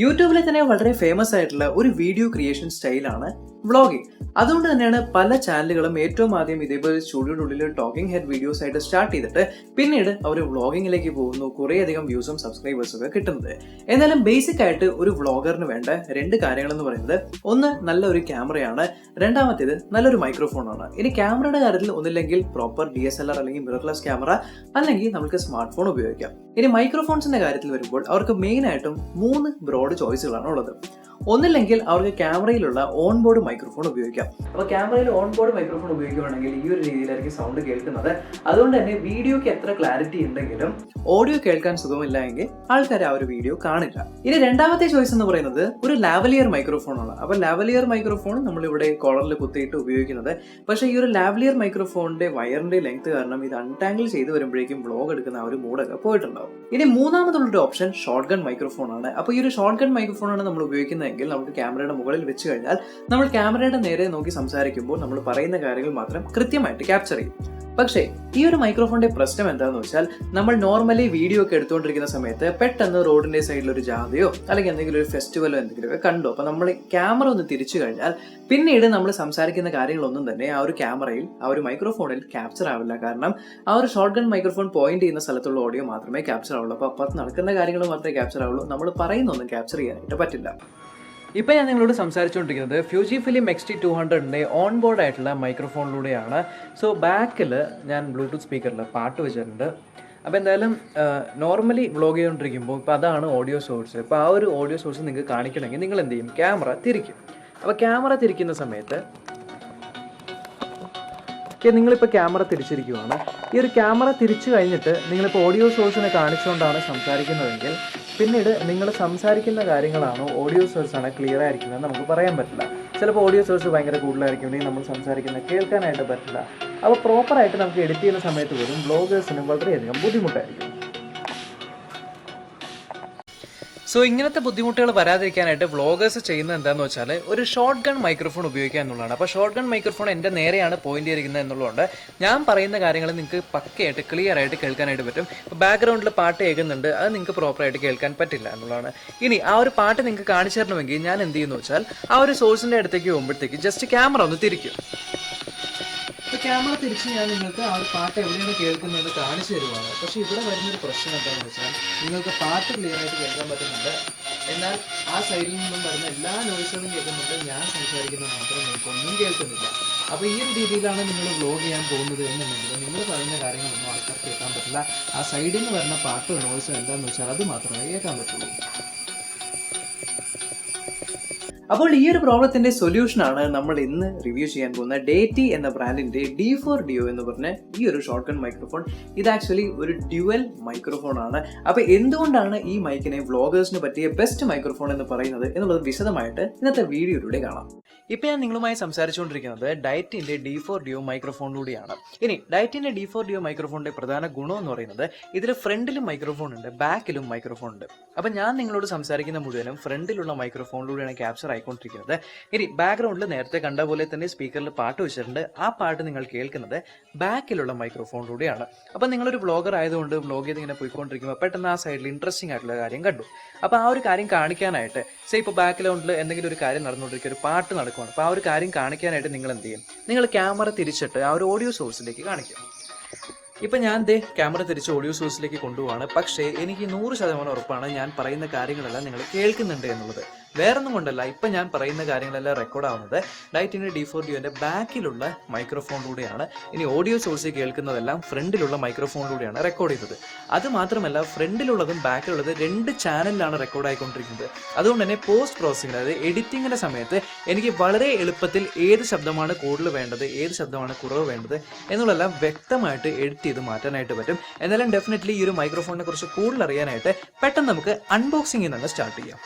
യൂട്യൂബിലെ തന്നെ വളരെ ഫേമസ് ആയിട്ടുള്ള ഒരു വീഡിയോ ക്രിയേഷൻ സ്റ്റൈലാണ് വ്ളോഗിംഗ്. അതുകൊണ്ട് തന്നെയാണ് പല ചാനലുകളും ഏറ്റവും ആദ്യം ഇതേപോലെ സ്റ്റുഡിയോയുടെ ഉള്ളിൽ ടോക്കിംഗ് ഹെഡ് വീഡിയോസ് ആയിട്ട് സ്റ്റാർട്ട് ചെയ്തിട്ട് പിന്നീട് അവർ വ്ളോഗിങ്ങിലേക്ക് പോകുന്നു, കുറേയധികം വ്യൂസും സബ്സ്ക്രൈബേഴ്സും ഒക്കെ കിട്ടുന്നത്. എന്നാലും ബേസിക് ആയിട്ട് ഒരു വ്ളോഗറിന് വേണ്ട രണ്ട് കാര്യങ്ങൾ എന്ന് പറയുന്നത്, ഒന്ന് നല്ലൊരു ക്യാമറയാണ്, രണ്ടാമത്തേത് നല്ലൊരു മൈക്രോഫോണാണ്. ഇനി ക്യാമറയുടെ കാര്യത്തിൽ ഒന്നില്ലെങ്കിൽ പ്രോപ്പർ DSLR അല്ലെങ്കിൽ മിറർലെസ് ക്യാമറ, അല്ലെങ്കിൽ നമുക്ക് സ്മാർട്ട് ഫോൺ ഉപയോഗിക്കാം. ഇനി മൈക്രോഫോൺസിന്റെ കാര്യത്തിൽ വരുമ്പോൾ അവർക്ക് മെയിൻ ആയിട്ടും 3 ബ്രോഡ് ചോയ്സുകളാണ് ഉള്ളത്. ഒന്നില്ലെങ്കിൽ അവർക്ക് ക്യാമറയിലുള്ള ഓൺ ബോർഡ് മൈക്രോഫോൺ ഉപയോഗിക്കാം. അപ്പോൾ ക്യാമറയിൽ ഓൺ ബോർഡ് മൈക്രോഫോൺ ഉപയോഗിക്കുകയാണെങ്കിൽ ഈ ഒരു രീതിയിലായിരിക്കും സൗണ്ട് കേൾക്കുന്നത്. അതുകൊണ്ട് തന്നെ വീഡിയോക്ക് എത്ര ക്ലാരിറ്റി ഉണ്ടെങ്കിലും ഓഡിയോ കേൾക്കാൻ സുഖമില്ല എങ്കിൽ ആൾക്കാർ ആ ഒരു വീഡിയോ കാണില്ല. ഇനി രണ്ടാമത്തെ ചോയ്സ് എന്ന് പറയുന്നത് ഒരു ലാവലിയർ മൈക്രോഫോൺ ആണ്. അപ്പോൾ ലാവലിയർ മൈക്രോഫോൺ നമ്മളിവിടെ കോളറിൽ കുത്തിയിട്ട് ഉപയോഗിക്കുന്നത്. പക്ഷേ ഈ ഒരു ലാവലിയർ മൈക്രോഫോണിന്റെ വയറിന്റെ ലെങ്ത് കാരണം ഇത് അൺടാങ്കിൾ ചെയ്ത് വരുമ്പോഴേക്കും വ്ളോഗ് എടുക്കുന്ന ആ ഒരു മൂഡൊക്കെ പോയിട്ടുണ്ടാവും. ഇനി മൂന്നാമതുള്ളൊരു ഓപ്ഷൻ ഷോർട്ട് ഗൺ മൈക്രോഫോൺ ആണ്. അപ്പോൾ ഈ ഒരു ഷോർട്ട് ഗൺ മൈക്രോഫോൺ ആണ് നമ്മൾ ഉപയോഗിക്കുന്നതെങ്കിൽ നമുക്ക് ക്യാമറയുടെ മുകളിൽ വെച്ച് കഴിഞ്ഞാൽ നമ്മൾ ക്യാമറയുടെ നേരെ നോക്കി സംസാരിക്കുമ്പോൾ നമ്മൾ പറയുന്ന കാര്യങ്ങൾ മാത്രം കൃത്യമായിട്ട് ക്യാപ്ചർ ചെയ്യും. പക്ഷേ ഈ ഒരു മൈക്രോഫോണിന്റെ പ്രശ്നം എന്താണെന്ന് വെച്ചാൽ, നമ്മൾ നോർമലി വീഡിയോ ഒക്കെ എടുത്തുകൊണ്ടിരിക്കുന്ന സമയത്ത് പെട്ടെന്ന് റോഡിന്റെ സൈഡിൽ ഒരു ജാഥയോ അല്ലെങ്കിൽ എന്തെങ്കിലും ഒരു ഫെസ്റ്റിവലോ എന്തെങ്കിലുമൊക്കെ കണ്ടു, അപ്പോൾ നമ്മൾ ക്യാമറ ഒന്ന് തിരിച്ചു കഴിഞ്ഞാൽ പിന്നീട് നമ്മൾ സംസാരിക്കുന്ന കാര്യങ്ങളൊന്നും തന്നെ ആ ഒരു ക്യാമറയിൽ, ആ ഒരു മൈക്രോഫോണിൽ ക്യാപ്ചർ ആവില്ല. കാരണം ആ ഒരു ഷോർട്ട് ഗൺ മൈക്രോഫോൺ പോയിന്റ് ചെയ്യുന്ന സ്ഥലത്തുള്ള ഓഡിയോ മാത്രമേ ക്യാപ്ചർ ആവുള്ളൂ. അപ്പോൾ അപ്പുറത്ത് നടക്കുന്ന കാര്യങ്ങൾ മാത്രമേ ക്യാപ്ചർ ആവുള്ളൂ, നമ്മൾ പറയുന്നൊന്നും ക്യാപ്ചർ ചെയ്യാനായിട്ട് പറ്റില്ല. ഇപ്പം ഞാൻ നിങ്ങളോട് സംസാരിച്ചുകൊണ്ടിരിക്കുന്നത് ഫ്യൂജിഫിലിം XT200ൻ്റെ ഓൺ ബോർഡ് ആയിട്ടുള്ള മൈക്രോഫോണിലൂടെയാണ്. സോ ബാക്കിൽ ഞാൻ ബ്ലൂടൂത്ത് സ്പീക്കറിൽ പാട്ട് വെച്ചിട്ടുണ്ട്. അപ്പോൾ എന്തായാലും നോർമലി വ്ളോഗ് ചെയ്തുകൊണ്ടിരിക്കുമ്പോൾ ഇപ്പോൾ അതാണ് ഓഡിയോ സോഴ്സ്. ഇപ്പോൾ ആ ഒരു ഓഡിയോ സോഴ്സ് നിങ്ങൾക്ക് കാണിക്കണമെങ്കിൽ നിങ്ങൾ എന്ത് ചെയ്യും, ക്യാമറ തിരിക്കും. അപ്പോൾ ക്യാമറ തിരിക്കുന്ന സമയത്ത് നിങ്ങളിപ്പോൾ ക്യാമറ തിരിച്ചിരിക്കുകയാണ്. ഈ ഒരു ക്യാമറ തിരിച്ചു കഴിഞ്ഞിട്ട് നിങ്ങളിപ്പോൾ ഓഡിയോ സോഴ്സിനെ കാണിച്ചുകൊണ്ടാണ് സംസാരിക്കുന്നതെങ്കിൽ പിന്നീട് നിങ്ങൾ സംസാരിക്കുന്ന കാര്യങ്ങളാണോ ഓഡിയോ സോഴ്സാണ് ക്ലിയർ ആയിരിക്കുന്നത് നമുക്ക് പറയാൻ പറ്റില്ല. ചിലപ്പോൾ ഓഡിയോ സോഴ്സ് ഭയങ്കര കൂടുതലായിരിക്കും, അല്ലെങ്കിൽ നമ്മൾ സംസാരിക്കുന്നത് കേൾക്കാനായിട്ട് പറ്റില്ല. അപ്പോൾ പ്രോപ്പറായിട്ട് നമുക്ക് എഡിറ്റ് ചെയ്യുന്ന സമയത്ത് പോലും വ്ളോഗേഴ്സിന് വളരെയധികം ബുദ്ധിമുട്ടായിരിക്കും. സോ ഇങ്ങനത്തെ ബുദ്ധിമുട്ടുകൾ വരാതിരിക്കാനായിട്ട് വ്ളോഗേഴ്സ് ചെയ്യുന്നത് എന്താണെന്ന് വെച്ചാൽ ഒരു ഷോർട്ട് ഗൺ മൈക്രോഫോൺ ഉപയോഗിക്കുക എന്നുള്ളതാണ്. അപ്പോൾ ഷോർട്ട് ഗൺ മൈക്രോഫോൺ എൻ്റെ നേരെയാണ് പോയിന്റ് ചെയ്തിരിക്കുന്നത് എന്നുള്ളതുകൊണ്ട് ഞാൻ പറയുന്ന കാര്യങ്ങൾ നിങ്ങൾക്ക് പക്കയായിട്ട് ക്ലിയർ ആയിട്ട് കേൾക്കാനായിട്ട് പറ്റും. ഇപ്പോൾ ബാക്ക്ഗ്രൗണ്ടിൽ പാട്ട് കേൾക്കുന്നുണ്ട്, അത് നിങ്ങൾക്ക് പ്രോപ്പറായിട്ട് കേൾക്കാൻ പറ്റില്ല എന്നുള്ളതാണ്. ഇനി ആ ഒരു പാട്ട് നിങ്ങൾക്ക് കാണിച്ചു തരണമെങ്കിൽ ഞാൻ എന്ത് ചെയ്യുന്നു വെച്ചാൽ ആ ഒരു സോഴ്സിൻ്റെ അടുത്തേക്ക് പോകുമ്പോഴത്തേക്ക് ജസ്റ്റ് ക്യാമറ ഒന്ന് തിരിക്കും. ഇപ്പോൾ ക്യാമറ തിരിച്ച് ഞാൻ നിങ്ങൾക്ക് ആ ഒരു പാട്ട് എവിടെയാണ് കേൾക്കുന്നത് കാണിച്ചു തരുവാണ്. പക്ഷേ ഇവിടെ വരുന്നൊരു പ്രശ്നം എന്താണെന്ന് വെച്ചാൽ, നിങ്ങൾക്ക് പാട്ട് ക്ലിയർ ആയിട്ട് കേൾക്കാൻ പറ്റുന്നുണ്ട്, എന്നാൽ ആ സൈഡിൽ നിന്നും വരുന്ന എല്ലാ നോയ്സുകളും കേൾക്കുന്നുണ്ട്, ഞാൻ സംസാരിക്കുന്നത് മാത്രം നിങ്ങൾക്കൊന്നും കേൾക്കുന്നില്ല. അപ്പോൾ ഈ ഒരു രീതിയിലാണ് നിങ്ങൾ വ്ളോഗ് ചെയ്യാൻ പോകുന്നത് എന്നുണ്ടെങ്കിൽ നിങ്ങൾ പറയുന്ന കാര്യങ്ങളൊന്നും ആൾക്കാർ കേൾക്കാൻ പറ്റില്ല. ആ സൈഡിൽ നിന്ന് വരുന്ന പാട്ടോ നോയ്സോ എന്താണെന്ന് വെച്ചാൽ അത് മാത്രമേ കേൾക്കാൻ പറ്റുള്ളൂ. അപ്പോൾ ഈ ഒരു പ്രോബ്ലത്തിന്റെ സൊല്യൂഷനാണ് നമ്മൾ ഇന്ന് റിവ്യൂ ചെയ്യാൻ പോകുന്ന Deity എന്ന ബ്രാൻഡിന്റെ D4DO എന്ന് പറഞ്ഞ ഈ ഒരു ഷോർട്ട് ഗൺ മൈക്രോഫോൺ. ഇത് ആക്ച്വലി ഒരു ഡ്യുവൽ മൈക്രോഫോൺ ആണ്. അപ്പോൾ എന്തുകൊണ്ടാണ് ഈ മൈക്കിനെ വ്ളോഗേഴ്സിന് പറ്റിയ ബെസ്റ്റ് മൈക്രോഫോൺ എന്ന് പറയുന്നത് എന്നുള്ളത് വിശദമായിട്ട് ഇന്നത്തെ വീഡിയോയിലൂടെ കാണാം. ഇപ്പം ഞാൻ നിങ്ങളുമായി സംസാരിച്ചുകൊണ്ടിരിക്കുന്നത് Deityന്റെ D4DO മൈക്രോഫോണിലൂടെയാണ്. ഇനി Deityന്റെ D4DO മൈക്രോഫോണിന്റെ പ്രധാന ഗുണം എന്ന് പറയുന്നത്, ഇതിൽ ഫ്രണ്ടിലും മൈക്രോഫോൺ ഉണ്ട്, ബാക്കിലും മൈക്രോഫോൺ ഉണ്ട്. അപ്പം ഞാൻ നിങ്ങളോട് സംസാരിക്കുന്ന മുഴുവനും ഫ്രണ്ടിലുള്ള മൈക്രോഫോണിലൂടെയാണ് ക്യാപ്ചർ ആയിക്കൊണ്ടിരിക്കുന്നത്. ഇനി ബാക്ക്ഗ്രൗണ്ടിൽ നേരത്തെ കണ്ട പോലെ തന്നെ സ്പീക്കറിൽ പാട്ട് വെച്ചിട്ടുണ്ട്, ആ പാട്ട് നിങ്ങൾ കേൾക്കുന്നത് ബാക്കിലുള്ള മൈക്രോഫോണിലൂടെയാണ്. അപ്പം നിങ്ങളൊരു വ്ളോഗർ ആയതുകൊണ്ട് വ്ളോഗ് ചെയ്ത് ഇങ്ങനെ പോയിക്കൊണ്ടിരിക്കുമ്പോൾ പെട്ടെന്ന് ആ സൈഡിൽ ഇൻട്രസ്റ്റിംഗ് ആയിട്ടുള്ള കാര്യം കണ്ടു. അപ്പോൾ ആ ഒരു കാര്യം കാണിക്കാനായിട്ട് ഇപ്പോൾ ബാക്ക്ഗ്രൗണ്ടിൽ എന്തെങ്കിലും ഒരു കാര്യം നടന്നുകൊണ്ടിരിക്കുക, ഒരു പാട്ട് നടക്കും. അപ്പോൾ ആ ഒരു കാര്യം കാണിക്കാനായിട്ട് നിങ്ങൾ എന്ത് ചെയ്യും, നിങ്ങൾ ക്യാമറ തിരിച്ചിട്ട് ആ ഒരു ഓഡിയോ സോഴ്സിലേക്ക് കാണിക്കും. ഇപ്പം ഞാൻ ക്യാമറ തിരിച്ച് ഓഡിയോ സോഴ്സിലേക്ക് കൊണ്ടുപോവാണ്. പക്ഷേ എനിക്ക് 100% ഉറപ്പാണ് ഞാൻ പറയുന്ന കാര്യങ്ങളെല്ലാം നിങ്ങൾ കേൾക്കുന്നുണ്ട് എന്നുള്ളത്. വേറൊന്നും കൊണ്ടല്ല, ഇപ്പം ഞാൻ പറയുന്ന കാര്യങ്ങളെല്ലാം റെക്കോർഡ് ആവുന്നത് Deityന്റെ D4DOന്റെ ബാക്കിലുള്ള മൈക്രോഫോണിലൂടെയാണ്. ഇനി ഓഡിയോ സോഴ്സിൽ കേൾക്കുന്നതെല്ലാം ഫ്രണ്ടിലുള്ള മൈക്രോഫോണിലൂടെയാണ് റെക്കോർഡ് ചെയ്തത്. അത് മാത്രമല്ല, ഫ്രണ്ടിലുള്ളതും ബാക്കിലുള്ളത് 2 ചാനലിലാണ് റെക്കോർഡ് ആയിക്കൊണ്ടിരിക്കുന്നത്. അതുകൊണ്ട് തന്നെ പോസ്റ്റ് പ്രോസസ്സിംഗ്, അതായത് എഡിറ്റിങ്ങിൻ്റെ സമയത്ത് എനിക്ക് വളരെ എളുപ്പത്തിൽ ഏത് ശബ്ദമാണ് കൂടുതൽ വേണ്ടത്, ഏത് ശബ്ദമാണ് കുറവ് വേണ്ടത് എന്നുള്ളതെല്ലാം വ്യക്തമായിട്ട് എഡിറ്റ് ചെയ്ത് മാറ്റാനായിട്ട് പറ്റും. എന്നാലും ഡെഫിനറ്റ്ലി ഈ ഒരു മൈക്രോഫോണിനെ കുറിച്ച് കൂടുതൽ അറിയാനായിട്ട് പെട്ടെന്ന് നമുക്ക് അൺബോക്സിംഗിൽ നിന്ന് സ്റ്റാർട്ട് ചെയ്യാം.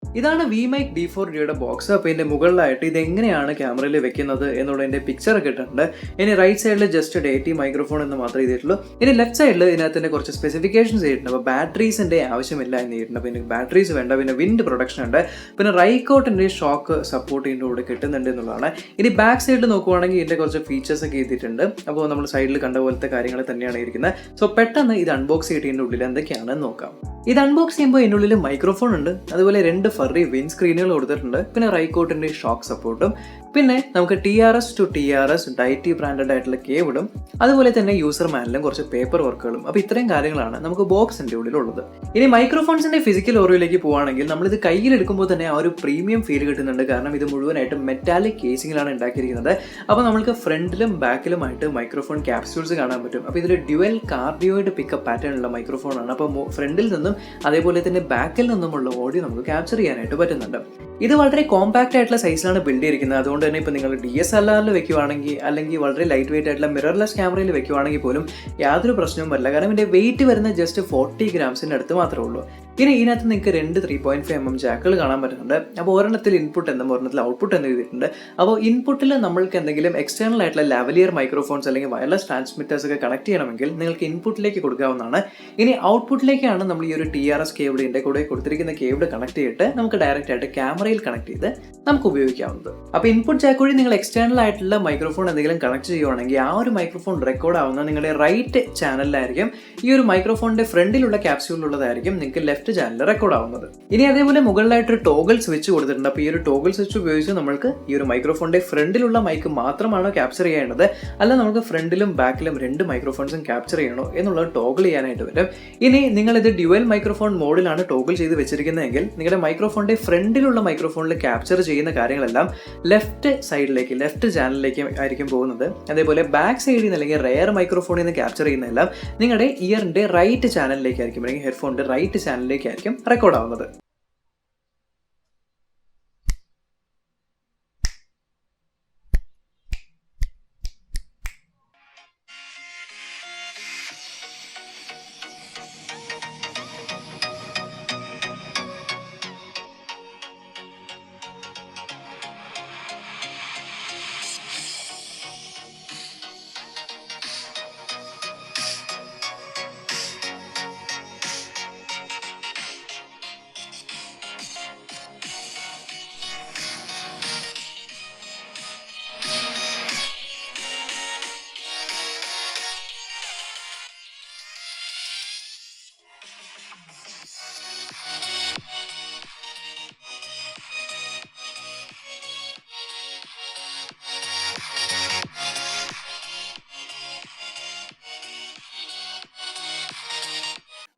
ഇതാണ് VMic D4Dയുടെ ബോക്സ്. അപ്പോൾ ഇതിൻ്റെ മുകളിലായിട്ട് ഇതെങ്ങനെയാണ് ക്യാമറയിൽ വെക്കുന്നത് എന്നുള്ളതിൻ്റെ പിക്ചർ ഒക്കെ ഇട്ടിട്ടുണ്ട്. ഇനി റൈറ്റ് സൈഡിൽ ജസ്റ്റ് Deity മൈക്രോഫോൺ എന്ന് മാത്രമേ ചെയ്തിട്ടുള്ളൂ. ഇനി ലെഫ്റ്റ് സൈഡിൽ ഇതിനകത്തിൻ്റെ കുറച്ച് സ്പെസിഫിക്കേഷൻസ് ചെയ്തിട്ടുണ്ട്. അപ്പോൾ ബാറ്ററീസിൻ്റെ ആവശ്യമില്ല എന്ന് ചെയ്തിട്ടുണ്ട്. പിന്നെ ബാറ്ററീസ് വേണ്ട, പിന്നെ വിൻഡ് പ്രൊഡക്ഷൻ ഉണ്ട്, പിന്നെ റൈക്കോട്ടിൻ്റെ ഷോക്ക് സപ്പോർട്ട് ഇതിൻ്റെ കൂടെ കിട്ടുന്നുണ്ട് എന്നുള്ളതാണ്. ഇനി ബാക്ക് സൈഡിൽ നോക്കുവാണെങ്കിൽ ഇതിൻ്റെ കുറച്ച് ഫീച്ചേഴ്സ് ഒക്കെ ചെയ്തിട്ടുണ്ട്. അപ്പോൾ നമ്മൾ സൈഡിൽ കണ്ട പോലത്തെ കാര്യങ്ങൾ തന്നെയാണ് ഇരിക്കുന്നത്. സോ പെട്ടെന്ന് ഇത് അൺബോക്സ് ചെയ്തിട്ട് ഇതിൻ്റെ ഉള്ളിൽ എന്തൊക്കെയാണെന്ന് നോക്കാം. ഇത് അൺബോക്സ് ചെയ്യുമ്പോൾ ഇതിൻ്റെ ഉള്ളിൽ മൈക്രോഫോൺ ഉണ്ട്, അതുപോലെ 2 ഫർറി വിൻഡ് സ്ക്രീനുകൾ കൊടുത്തിട്ടുണ്ട്, പിന്നെ റൈക്കോട്ടിൻ്റെ ഷോക്ക് സപ്പോർട്ടും, പിന്നെ നമുക്ക് TRS to TRS Deity branded ആയിട്ടുള്ള കേബിളും, അതുപോലെ തന്നെ യൂസർ മാനുവലും കുറച്ച് പേപ്പർ വർക്കുകളും. അപ്പോൾ ഇത്രയും കാര്യങ്ങളാണ് നമുക്ക് ബോക്സിൻ്റെ ഉള്ളിലുള്ളത്. ഇനി മൈക്രോഫോൺസിൻ്റെ ഫിസിക്കൽ ഓറിയോയിലേക്ക് പോവുകയാണെങ്കിൽ നമ്മളിത് കയ്യിലെടുക്കുമ്പോൾ തന്നെ ആ ഒരു പ്രീമിയം ഫീൽ കിട്ടുന്നുണ്ട്. കാരണം ഇത് മുഴുവനായിട്ടും മെറ്റാലിക് കേസിങ്ങിലാണ് ഉണ്ടാക്കിയിരിക്കുന്നത്. അപ്പോൾ നമുക്ക് ഫ്രണ്ടിലും ബാക്കിലുമായിട്ട് മൈക്രോഫോൺ ക്യാപ്സ്യൂൾസ് കാണാൻ പറ്റും. അപ്പോൾ ഇതിൽ ഡ്യുവൽ കാർഡിയോയിഡ് പിക്കപ്പ് പാറ്റേൺ ഉള്ള മൈക്രോഫോണാണ്. അപ്പോൾ ഫ്രണ്ടിൽ നിന്നും അതേപോലെ തന്നെ ബാക്കിൽ നിന്നുമുള്ള ഓഡിയോ നമുക്ക് ക്യാപ്ചർ ചെയ്യാനായിട്ട് പറ്റുന്നുണ്ട്. ഇത് വളരെ കോമ്പാക്റ്റ് ആയിട്ടുള്ള സൈസിലാണ് ബിൽഡ് ചെയ്തിരിക്കുന്നത്. അതുകൊണ്ട് തന്നെ ഇപ്പോൾ നിങ്ങൾ DSLRൽ വെക്കുവാണെങ്കിൽ അല്ലെങ്കിൽ വളരെ ലൈറ്റ് വെയിറ്റ് ആയിട്ടുള്ള മിറർലെസ് ക്യാമറയിൽ വെക്കുവാണെങ്കിൽ പോലും യാതൊരു പ്രശ്നവും വരില്ല. കാരണം ഇതിൻ്റെ വെയിറ്റ് വരുന്ന ജസ്റ്റ് 40 ഗ്രാംസിൻ്റെ അടുത്ത് മാത്രമേ ഉള്ളൂ. ഇനി ഇതിനകത്ത് നിങ്ങൾക്ക് 2 3.5mm ജാക്കുകൾ കാണാൻ പറ്റുന്നുണ്ട്. അപ്പോൾ ഒരെണ്ണത്തിൽ ഇൻപുട്ട് എന്നും ഒരെണ്ണത്തിൽ ഔട്ട്പുട്ട് എന്ന് എഴുതിയിട്ടുണ്ട്. അപ്പോൾ ഇൻപുട്ടിൽ നമ്മൾക്ക് എന്തെങ്കിലും എക്സ്റ്റേണൽ ആയിട്ടുള്ള ലാവലിയർ മൈക്രോഫോൺസ് അല്ലെങ്കിൽ വയർലെസ് ട്രാൻസ്മിറ്റേഴ്സ് ഒക്കെ കണക്ട് ചെയ്യണമെങ്കിൽ നിങ്ങൾക്ക് ഇൻപുട്ടിലേക്ക് കൊടുക്കാവുന്നതാണ്. ഇനി ഔട്ട്പുട്ടിലേക്കാണ് നമ്മൾ ഈ ഒരു TRS കേബിൾ ഇതിൻ്റെ കൂടെ കൊടുത്തിരിക്കുന്ന കേബിൾ കണക്ട് ചെയ്തിട്ട് നമുക്ക് ഡയറക്റ്റ് ആയിട്ട് ക്യാമറയിൽ കണക്ട് ചെയ്ത് നമുക്ക് ഉപയോഗിക്കാവുന്നത്. അപ്പോൾ ഇൻപുട്ട് ജാക്ക് വഴി നിങ്ങൾ എക്സ്റ്റേണൽ ആയിട്ടുള്ള മൈക്രോഫോൺ എന്തെങ്കിലും കണക്ട് ചെയ്യുവാണെങ്കിൽ ആ ഒരു മൈക്രോഫോൺ റെക്കോർഡ് ആവുന്ന നിങ്ങളുടെ റൈറ്റ് ചാനലിലായിരിക്കും. ഈ ഒരു മൈക്രോഫോണിന്റെ ഫ്രണ്ടിലുള്ള ക്യാപ്സ്യൂളിലുള്ളതായിരിക്കും നിങ്ങൾക്ക് ലെഫ്റ്റ് ചാനലിൽ റെക്കോർഡ് ആവുന്നത്. ഇനി അതേപോലെ മുകളിലായിട്ട് ടോഗിൾ സ്വിച്ച് കൊടുത്തിട്ടുണ്ട്. അപ്പോൾ ഈ ഒരു ടോഗിൾ സ്വിച്ച് ഉപയോഗിച്ച് നമ്മൾക്ക് ഈ ഒരു മൈക്രോഫോണിന്റെ ഫ്രണ്ടിലുള്ള മൈക്ക് മാത്രമാണോ ക്യാപ്ചർ ചെയ്യേണ്ടത്, അല്ല നമുക്ക് ഫ്രണ്ടിലും ബാക്കിലും 2 മൈക്രോഫോൺസും ക്യാപ്ചർ ചെയ്യണോ എന്നുള്ളത് ടോഗിൾ ചെയ്യാനായിട്ട് വരും. ഇനി നിങ്ങൾ ഇത് ഡ്യുവൽ മൈക്രോഫോൺ മോഡിലാണ് ടോഗിൾ ചെയ്ത് വെച്ചിരിക്കുന്നതെങ്കിൽ നിങ്ങളുടെ മൈക്രോഫോണിന്റെ ഫ്രണ്ടിലുള്ള മൈക്രോഫോണിൽ ക്യാപ്ചർ ചെയ്യുന്ന കാര്യങ്ങളെല്ലാം ലെഫ്റ്റ് സൈഡിലേക്ക് ലെഫ്റ്റ് ചാനലിലേക്ക് ആയിരിക്കും പോകുന്നത്. അതേപോലെ ബാക്ക് സൈഡിൽ നിന്ന് അല്ലെങ്കിൽ റെയർ മൈക്രോഫോണിൽ നിന്ന് ക്യാപ്ചർ ചെയ്യുന്നതെല്ലാം നിങ്ങളുടെ ഇയറിന്റെ റൈറ്റ് ചാനലിലേക്കായിരിക്കും അല്ലെങ്കിൽ ഹെഡ്ഫോണിന്റെ റൈറ്റ് ചാനലിലേക്കായിരിക്കും റെക്കോർഡ് ആവുന്നത്.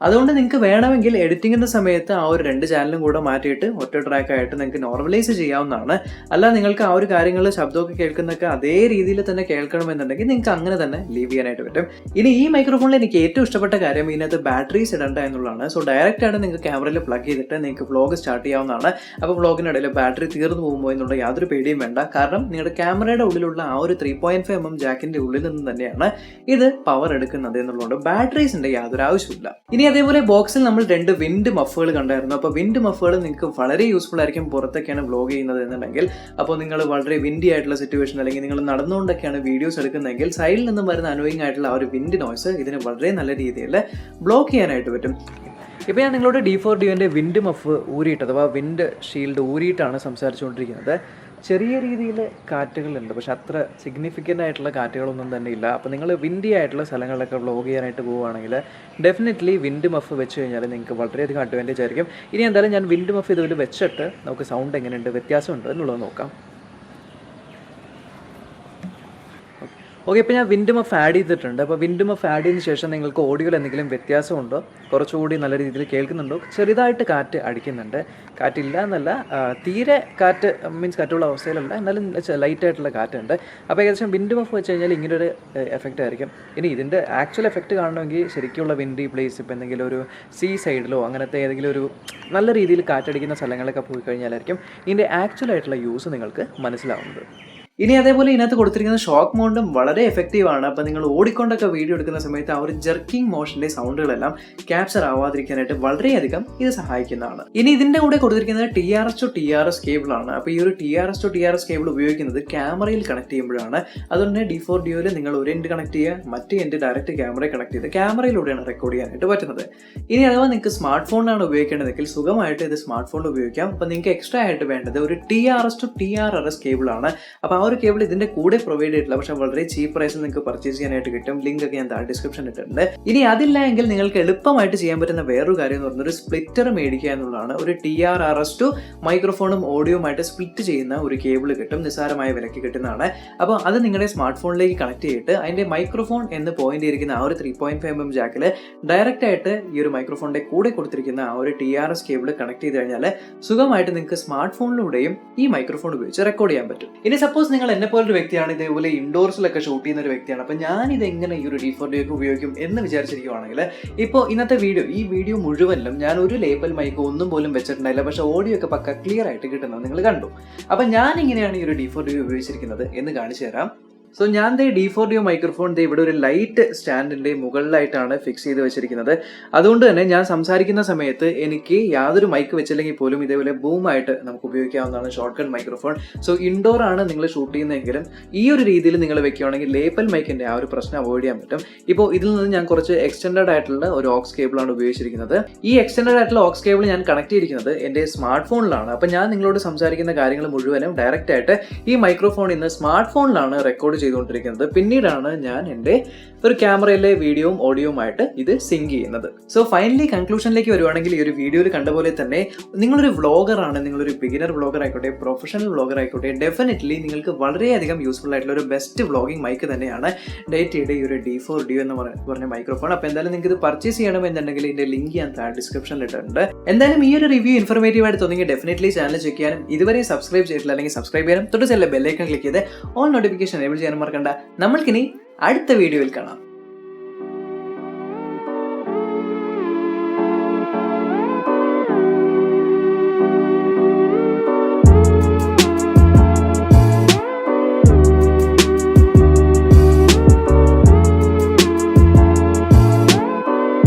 അതുകൊണ്ട് നിങ്ങൾക്ക് വേണമെങ്കിൽ എഡിറ്റിങ്ങിൻ്റെ സമയത്ത് ആ ഒരു 2 ചാനലും കൂടെ മാറ്റിയിട്ട് ഒറ്റ ട്രാക്കായിട്ട് നിങ്ങൾക്ക് നോർമലൈസ് ചെയ്യാവുന്നതാണ്. അല്ല നിങ്ങൾക്ക് ആ ഒരു കാര്യങ്ങൾ ശബ്ദമൊക്കെ കേൾക്കുന്നൊക്കെ അതേ രീതിയിൽ തന്നെ കേൾക്കണമെന്നുണ്ടെങ്കിൽ നിങ്ങൾക്ക് അങ്ങനെ തന്നെ ലീവ് ചെയ്യാനായിട്ട് പറ്റും. ഇനി ഈ മൈക്രോഫോണിൽ എനിക്ക് ഏറ്റവും ഇഷ്ടപ്പെട്ട കാര്യം ഇതിനകത്ത് ബാറ്ററീസ് ഇടണ്ട എന്നുള്ളതാണ്. സോ ഡയറക്റ്റ് ആയിട്ട് നിങ്ങൾക്ക് ക്യാമറയിൽ പ്ലഗ് ചെയ്തിട്ട് നിങ്ങൾക്ക് വ്ളോഗ് സ്റ്റാർട്ട് ചെയ്യാവുന്നതാണ്. അപ്പോൾ വ്ളോഗിനിടയിൽ ബാറ്ററി തീർന്നു പോകുമ്പോൾ എന്നുള്ള യാതൊരു പേടിയും വേണ്ട. കാരണം നിങ്ങളുടെ ക്യാമറയുടെ ഉള്ളിലുള്ള ആ ഒരു 3.5mm ജാക്കിൻ്റെ ഉള്ളിൽ നിന്ന് തന്നെയാണ് ഇത് പവർ എടുക്കുന്നത് എന്നുള്ളതുകൊണ്ട് ബാറ്ററീസിൻ്റെ യാതൊരു ആവശ്യമില്ല. ഇനി അതേപോലെ ബോക്സിൽ നമ്മൾ 2 വിൻഡ് മഫുകൾ കണ്ടായിരുന്നു. അപ്പോൾ വിൻഡ് മഫുകൾ നിങ്ങൾക്ക് വളരെ യൂസ്ഫുൾ ആയിരിക്കും പുറത്തൊക്കെയാണ് വ്ളോഗ് ചെയ്യുന്നത് എന്നുണ്ടെങ്കിൽ. അപ്പോൾ നിങ്ങൾ വളരെ വിൻഡി ആയിട്ടുള്ള സിറ്റുവേഷൻ അല്ലെങ്കിൽ നിങ്ങൾ നടന്നുകൊണ്ടൊക്കെയാണ് വീഡിയോസ് എടുക്കുന്നതെങ്കിൽ സൈഡിൽ നിന്നും വരുന്ന അനോയിങ് ആയിട്ടുള്ള ആ ഒരു വിൻഡ് നോയ്സ് ഇതിന് വളരെ നല്ല രീതിയിൽ ബ്ലോക്ക് ചെയ്യാനായിട്ട് പറ്റും. ഇപ്പോൾ ഞാൻ നിങ്ങളോട് D4Dൻ്റെ വിൻഡ് മഫ് ഊരിയിട്ട് അഥവാ വിൻഡ് ഷീൽഡ് ഊരിയിട്ടാണ് സംസാരിച്ചുകൊണ്ടിരിക്കുന്നത്. ചെറിയ രീതിയിൽ കാറ്റുകളുണ്ട്, പക്ഷെ അത്ര സിഗ്നിഫിക്കൻ്റ് ആയിട്ടുള്ള കാറ്റുകളൊന്നും തന്നെ ഇല്ല. അപ്പോൾ നിങ്ങൾ വിൻഡി ആയിട്ടുള്ള സ്ഥലങ്ങളിലൊക്കെ വ്ളോഗ് ചെയ്യാനായിട്ട് പോവുകയാണെങ്കിൽ ഡെഫിനറ്റ്ലി വിൻഡ് മഫ് വെച്ച് കഴിഞ്ഞാൽ നിങ്ങൾക്ക് വളരെയധികം അഡ്വാൻറ്റേജ് ആയിരിക്കും. ഇനി എന്തായാലും ഞാൻ വിൻഡ് മഫ് ഇതുപോലെ വെച്ചിട്ട് നമുക്ക് സൗണ്ട് എങ്ങനെയുണ്ട്, വ്യത്യാസമുണ്ട് എന്നുള്ളത് നോക്കാം. ഓക്കെ, ഇപ്പോൾ ഞാൻ വിൻഡ് മഫ് ആഡ് ചെയ്തിട്ടുണ്ട്. അപ്പോൾ വിൻഡ് മഫ് ആഡ് ചെയ്തതിന് ശേഷം നിങ്ങൾക്ക് ഓഡിയോയിൽ എന്തെങ്കിലും വ്യത്യാസമുണ്ടോ, കുറച്ചുകൂടി നല്ല രീതിയിൽ കേൾക്കുന്നുണ്ടോ, ചെറുതായിട്ട് കാറ്റ് അടിക്കുന്നുണ്ട്. കാറ്റില്ല എന്നല്ല, തീരെ കാറ്റ് മീൻസ് കാറ്റുള്ള അവസ്ഥയിലല്ല, എന്നാലും ലൈറ്റായിട്ടുള്ള കാറ്റുണ്ട്. അപ്പോൾ ഏകദേശം വിൻഡ് മഫ് വെച്ച് കഴിഞ്ഞാൽ ഇങ്ങനൊരു എഫക്റ്റ് ആയിരിക്കും. ഇനി ഇതിൻ്റെ ആക്ച്വൽ എഫക്റ്റ് കാണണമെങ്കിൽ ശരിക്കുള്ള വിൻഡി പ്ലേസ്, ഇപ്പോൾ എന്തെങ്കിലും ഒരു സീ സൈഡിലോ അങ്ങനത്തെ ഏതെങ്കിലും ഒരു നല്ല രീതിയിൽ കാറ്റടിക്കുന്ന സ്ഥലങ്ങളിലൊക്കെ പോയി കഴിഞ്ഞാലായിരിക്കും ഇതിൻ്റെ ആക്ച്വൽ ആയിട്ടുള്ള യൂസ് നിങ്ങൾക്ക് മനസ്സിലാവുന്നത്. ഇനി അതേപോലെ ഇതിനകത്ത് കൊടുത്തിരിക്കുന്ന ഷോക്ക് മൗണ്ടും വളരെ എഫക്റ്റീവ് ആണ്. അപ്പോൾ നിങ്ങൾ ഓടിക്കൊണ്ടൊക്കെ വീഡിയോ എടുക്കുന്ന സമയത്ത് ആ ഒരു ജർക്കിംഗ് മോഷന്റെ സൗണ്ടുകളെല്ലാം ക്യാപ്ചർ ആവാതിരിക്കാനായിട്ട് വളരെയധികം ഇത് സഹായിക്കുന്നതാണ്. ഇനി ഇതിന്റെ കൂടെ കൊടുത്തിരിക്കുന്നത് TRS to TRS കേബിൾ ആണ്. അപ്പോൾ ഈ ഒരു TRS to TRS കേബിൾ ഉപയോഗിക്കുന്നത് ക്യാമറയിൽ കണക്ട് ചെയ്യുമ്പോഴാണ്. അതുകൊണ്ട് D4 Duoയിൽ നിങ്ങൾ ഒരു എൻഡ് കണക്ട് ചെയ്യുക, മറ്റേ എൻഡ് ഡയറക്റ്റ് ക്യാമറയിൽ കണക്ട് ചെയ്ത് ക്യാമറയിലൂടെയാണ് റെക്കോർഡ് ചെയ്യാനായിട്ട് പറ്റുന്നത്. ഇനി അഥവാ നിങ്ങൾക്ക് സ്മാർട്ട് ഫോണിലാണ് ഉപയോഗിക്കേണ്ടതെങ്കിൽ സുഖമായിട്ട് ഇത് സ്മാർട്ട് ഫോണിൽ ഉപയോഗിക്കാം. അപ്പോൾ നിങ്ങൾക്ക് എക്സ്ട്രാ ആയിട്ട് വേണ്ടത് ഒരു TRS to TRRS കേബിൾ ആണ്. അപ്പോൾ ആ ഒരു കേബിൾ ഇതിന്റെ കൂടെ പ്രൊവൈഡ് ചെയ്തിട്ടില്ല, പക്ഷേ വളരെ ചീപ്പ് പ്രൈസിൽ നിങ്ങൾക്ക് പർച്ചേസ് ചെയ്യാനായിട്ട് കിട്ടും. ലിങ്ക് ഒക്കെ ഞാൻ താഴെ ഡിസ്ക്രിപ്ഷനിൽ ഇട്ടിട്ടുണ്ട്. ഇനി അതില്ല എങ്കിൽ നിങ്ങൾക്ക് എളുപ്പമായിട്ട് ചെയ്യാൻ പറ്റുന്ന വേറൊരു കാര്യം എന്ന് പറഞ്ഞാൽ ഒരു സ്പ്ലിറ്റർ മേടിക്കുക എന്നുള്ളതാണ്. ഒരു TRRS to മൈക്രോഫോണും ഓഡിയോയുമായിട്ട് സ്പ്ലിറ്റ് ചെയ്യുന്ന ഒരു കേബിൾ കിട്ടും, നിസ്സാരമായ വിലയ്ക്ക് കിട്ടുന്നതാണ്. അപ്പോൾ അത് നിങ്ങളുടെ സ്മാർട്ട് ഫോണിലേക്ക് കണക്ട് ചെയ്തിട്ട് അതിന്റെ മൈക്രോഫോൺ എന്ന് പോയിന്റ് ചെയ്തിരിക്കുന്ന ആ ഒരു 3.5mm ജാക്കിൽ ഡയറക്റ്റ് ആയിട്ട് ഈ ഒരു മൈക്രോഫോണിന്റെ കൂടെ കൊടുത്തിരിക്കുന്ന ആ ഒരു TRS കേബിൾ കണക്ട് ചെയ്ത് കഴിഞ്ഞാൽ സുഖമായിട്ട് നിങ്ങൾക്ക് സ്മാർട്ട് ഫോണിലൂടെയും ഈ മൈക്രോഫോൺ ഉപയോഗിച്ച് റെക്കോർഡ് ചെയ്യാൻ പറ്റും. ഇനി സപ്പോസ് നിങ്ങൾ എന്നെ പോലൊരു വ്യക്തിയാണ്, ഇതേപോലെ ഇൻഡോർസിലൊക്കെ ഷൂട്ട് ചെയ്യുന്ന ഒരു വ്യക്തിയാണ്, അപ്പോൾ ഞാൻ ഇത് എങ്ങനെ ഈ ഒരു D4 Duo ഉപയോഗിക്കും എന്ന് വിചാരിച്ചിരിക്കുവാണെങ്കിൽ ഇപ്പോൾ ഇന്നത്തെ ഈ വീഡിയോ മുഴുവനിലും ഞാൻ ഒരു ലേബൽ മൈക്ക് ഒന്നും പോലും വെച്ചിട്ടുണ്ടായില്ല, പക്ഷേ ഓഡിയോ ഒക്കെ പക്ക ക്ലിയർ ആയിട്ട് കിട്ടുന്നത് നിങ്ങൾ കണ്ടു. അപ്പോൾ ഞാൻ എങ്ങനെയാണ് ഈ ഒരു D4 Duo ഉപയോഗിച്ചിരിക്കുന്നത് എന്ന് കാണിച്ചു തരാം. സോ ഞാൻ D4 Duo മൈക്രോഫോൺ ഇവിടെ ഒരു ലൈറ്റ് സ്റ്റാൻഡിന്റെ മുകളിലായിട്ടാണ് ഫിക്സ് ചെയ്ത് വെച്ചിരിക്കുന്നത്. അതുകൊണ്ട് തന്നെ ഞാൻ സംസാരിക്കുന്ന സമയത്ത് എനിക്ക് യാതൊരു മൈക്ക് വെച്ചില്ലെങ്കിൽ പോലും ഇതേപോലെ ബൂമായിട്ട് നമുക്ക് ഉപയോഗിക്കാവുന്നതാണ് short cut microphone. So indoor ആണ് നിങ്ങൾ ഷൂട്ട് ചെയ്യുന്നതെങ്കിലും ഈ ഒരു രീതിയിൽ നിങ്ങൾ വെക്കുകയാണെങ്കിൽ ലേപ്പൽ മൈക്കിന്റെ ആ ഒരു പ്രശ്നം അവോയ്ഡ് ചെയ്യാൻ പറ്റും. ഇപ്പോൾ ഇതിൽ നിന്ന് ഞാൻ കുറച്ച് എക്സ്റ്റൻഡഡ് ആയിട്ടുള്ള ഒരു ഓക്സ് കേബിളാണ് ഉപയോഗിച്ചിരിക്കുന്നത്. ഈ എക്സ്റ്റൻഡഡ് ആയിട്ടുള്ള ഓക്സ് കേബിൾ ഞാൻ കണക്ട് ചെയ്തിരിക്കുന്നത് എൻ്റെ സ്മാർട്ട് ഫോണിലാണ്. അപ്പോൾ ഞാൻ നിങ്ങളോട് സംസാരിക്കുന്ന കാര്യങ്ങൾ മുഴുവനും ഡയറക്റ്റ് ആയിട്ട് ഈ മൈക്രോഫോണിൽ നിന്ന് സ്മാർട്ട് ഫോണിലാണ് റെക്കോർഡ് ചെയ്തുകൊണ്ടിരിക്കുന്നത്. പിന്നീടാണ് ഞാൻ എൻ്റെ ഒരു ക്യാമറയിലെ വീഡിയോയും ഓഡിയോയുമായിട്ട് ഇത് സിങ്ക് ചെയ്യുന്നത്. സോ ഫൈനലി കൺക്ലൂഷനിലേക്ക് വരുവാണെങ്കിൽ ഈ ഒരു വീഡിയോയിൽ കണ്ട പോലെ തന്നെ നിങ്ങളൊരു വ്ളോഗറാണ്, നിങ്ങളൊരു ബിഗിനർ വ്ളോഗർ ആയിക്കോട്ടെ, പ്രൊഫഷണൽ വ്ളോഗർ ആയിക്കോട്ടെ, ഡെഫിനറ്റ്ലി നിങ്ങൾക്ക് വളരെയധികം യൂസ്ഫുൾ ആയിട്ടുള്ള ഒരു ബെസ്റ്റ് വ്ളോഗിംഗ് മൈക്ക് തന്നെയാണ് ഡേറ്റിയുടെ ഈ ഒരു D4 Duo എന്ന് പറഞ്ഞ മൈക്രോഫോൺ. അപ്പോൾ എന്തായാലും നിങ്ങൾക്ക് ഇത് പർച്ചേസ് ചെയ്യണമെന്നുണ്ടെങ്കിൽ ഇതിന്റെ ലിങ്ക് ഞാൻ താഴെ ഡിസ്ക്രിപ്ഷനിൽ ഇട്ടിട്ടുണ്ട്. എന്തായാലും ഈ ഒരു റിവ്യൂ ഇൻഫോർമേറ്റീവ് ആയിട്ട് തോന്നിയെങ്കിൽ ഡെഫിനറ്റ്ലി ചാനൽ ചെക്ക് ചെയ്യാനും ഇതുവരെ സബ്സ്ക്രൈബ് ചെയ്തിട്ടില്ല അല്ലെങ്കിൽ സബ്സ്ക്രൈബ് ചെയ്യാനും തൊട്ട് ബെല്ലൈക്കൺ ക്ലിക്ക് ചെയ്ത് ഓൾ നോട്ടിഫിക്കേഷൻ എനേബിൾ ചെയ്യാനും മറക്കണ്ട. നമ്മൾക്കിനി അടുത്ത വീഡിയോയിൽ കാണാം.